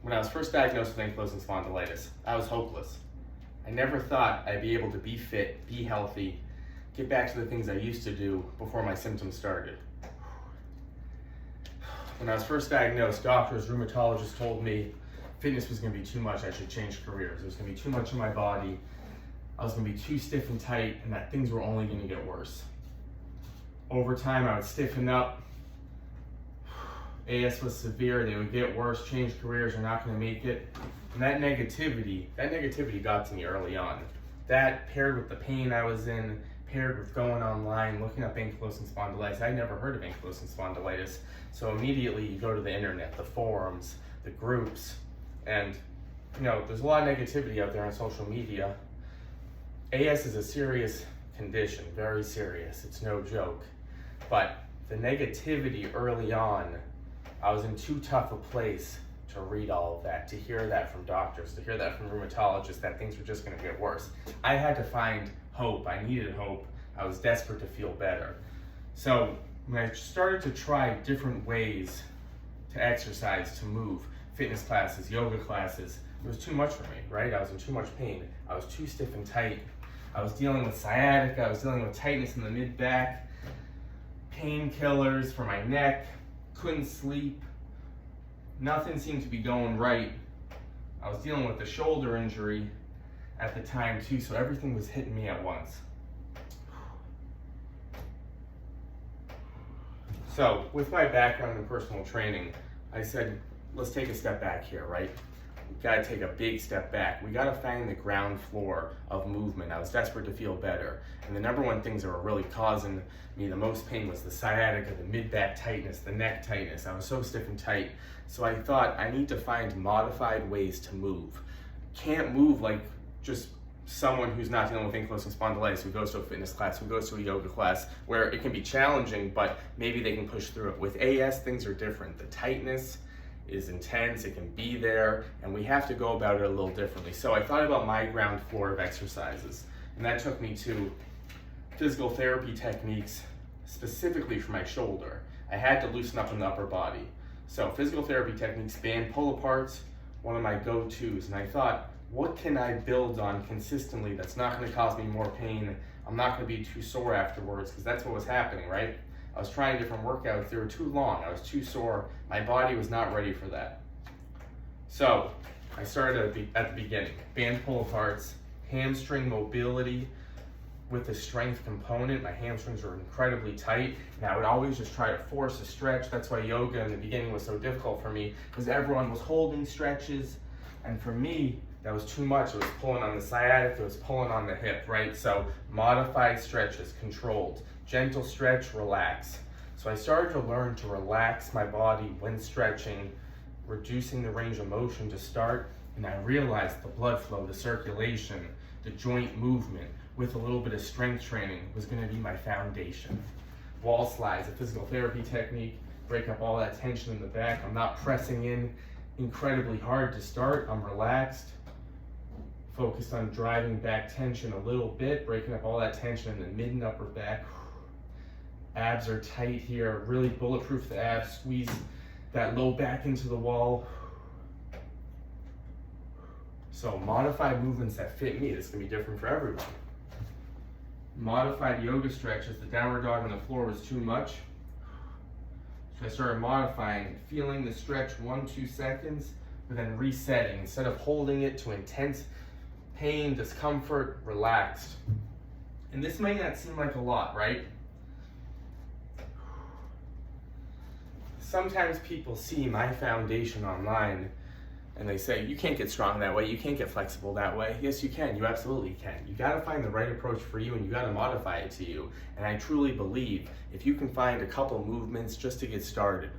When I was first diagnosed with ankylosing spondylitis, I was hopeless. I never thought I'd be able to be fit, be healthy, get back to the things I used to do before my symptoms started. When I was first diagnosed, doctors, rheumatologists told me fitness was going to be too much, I should change careers. It was going to be too much in my body, I was going to be too stiff and tight, and that things were only going to get worse. Over time, I would stiffen up. AS was severe, they would get worse, change careers, you're not going to make it. And that negativity got to me early on. That paired with the pain I was in, paired with going online, looking up ankylosing spondylitis. I'd never heard of ankylosing spondylitis. So immediately you go to the internet, the forums, the groups, and there's a lot of negativity out there on social media. AS is a serious condition, very serious. It's no joke. But the negativity early on, I was in too tough a place to read all of that, to hear that from doctors, to hear that from rheumatologists, that things were just going to get worse. I had to find hope. I needed hope. I was desperate to feel better. So when I started to try different ways to exercise, to move, fitness classes, yoga classes, it was too much for me, right? I was in too much pain. I was too stiff and tight. I was dealing with sciatica. I was dealing with tightness in the mid-back, painkillers for my neck, couldn't sleep. Nothing seemed to be going right. I was dealing with a shoulder injury at the time too, so everything was hitting me at once. So with my background in personal training, I said, let's take a step back here, right? We've got to take a big step back. We got to find the ground floor of movement. I was desperate to feel better. And the number one things that were really causing me the most pain was the sciatica, the mid-back tightness, the neck tightness. I was so stiff and tight. So I thought I need to find modified ways to move. Can't move like just someone who's not dealing with ankylosing spondylitis, who goes to a fitness class, who goes to a yoga class, where it can be challenging, but maybe they can push through it. With AS, things are different. The tightness is intense, it can be there, and we have to go about it a little differently. So I thought about my ground floor of exercises, and that took me to physical therapy techniques specifically for my shoulder. I had to loosen up in the upper body. So physical therapy techniques, band pull-aparts, one of my go-tos, and I thought, what can I build on consistently that's not going to cause me more pain? I'm not going to be too sore afterwards, because that's what was happening, right? I was trying different workouts, they were too long, I was too sore, my body was not ready for that. So I started at the beginning, band pull-aparts, hamstring mobility with the strength component. My hamstrings were incredibly tight, and I would always just try to force a stretch. That's why yoga in the beginning was so difficult for me, because everyone was holding stretches, and for me, that was too much. It was pulling on the sciatica, it was pulling on the hip, right? So modified stretches, controlled, gentle stretch, relax. So I started to learn to relax my body when stretching, reducing the range of motion to start, and I realized the blood flow, the circulation, the joint movement with a little bit of strength training was going to be my foundation. Wall slides, a physical therapy technique, break up all that tension in the back. I'm not pressing in incredibly hard to start, I'm relaxed, focused on driving back tension a little bit, breaking up all that tension in the mid and upper back. Abs are tight here, really bulletproof the abs, squeeze that low back into the wall. So modified movements that fit me, this is gonna be different for everyone. Modified yoga stretches, the downward dog on the floor was too much. So I started modifying, feeling the stretch 1-2 seconds, but then resetting. Instead of holding it to intense pain, discomfort, relaxed. And this may not seem like a lot, right? Sometimes people see my foundation online and they say, you can't get strong that way, you can't get flexible that way. Yes, you can, you absolutely can. You gotta find the right approach for you, and you gotta modify it to you. And I truly believe if you can find a couple movements just to get started,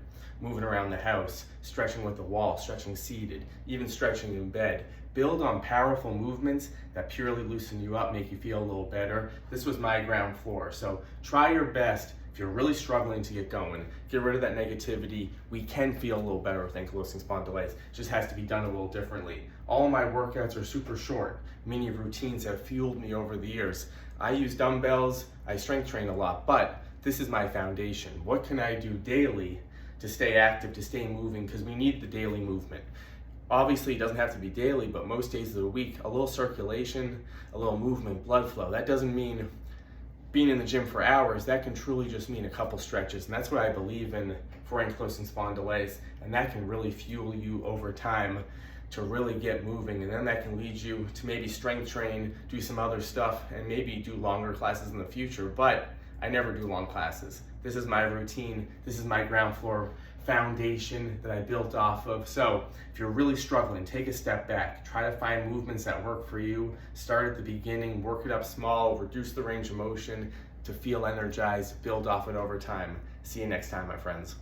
moving around the house, stretching with the wall, stretching seated, even stretching in bed, build on powerful movements that purely loosen you up, make you feel a little better. This was my ground floor. So try your best. If you're really struggling to get going, get rid of that negativity. We can feel a little better with ankylosing spondylitis. It just has to be done a little differently. All of my workouts are super short. Many routines have fueled me over the years. I use dumbbells, I strength train a lot, but this is my foundation. What can I do daily to stay active, to stay moving? Because we need the daily movement. Obviously, it doesn't have to be daily, but most days of the week, a little circulation, a little movement, blood flow. That doesn't mean being in the gym for hours. That can truly just mean a couple stretches. And that's what I believe in for ankylosing spondylitis. And that can really fuel you over time to really get moving. And then that can lead you to maybe strength train, do some other stuff, and maybe do longer classes in the future. But I never do long classes. This is my routine. This is my ground floor foundation that I built off of. So if you're really struggling, take a step back. Try to find movements that work for you. Start at the beginning, work it up small, reduce the range of motion to feel energized, build off it over time. See you next time, my friends.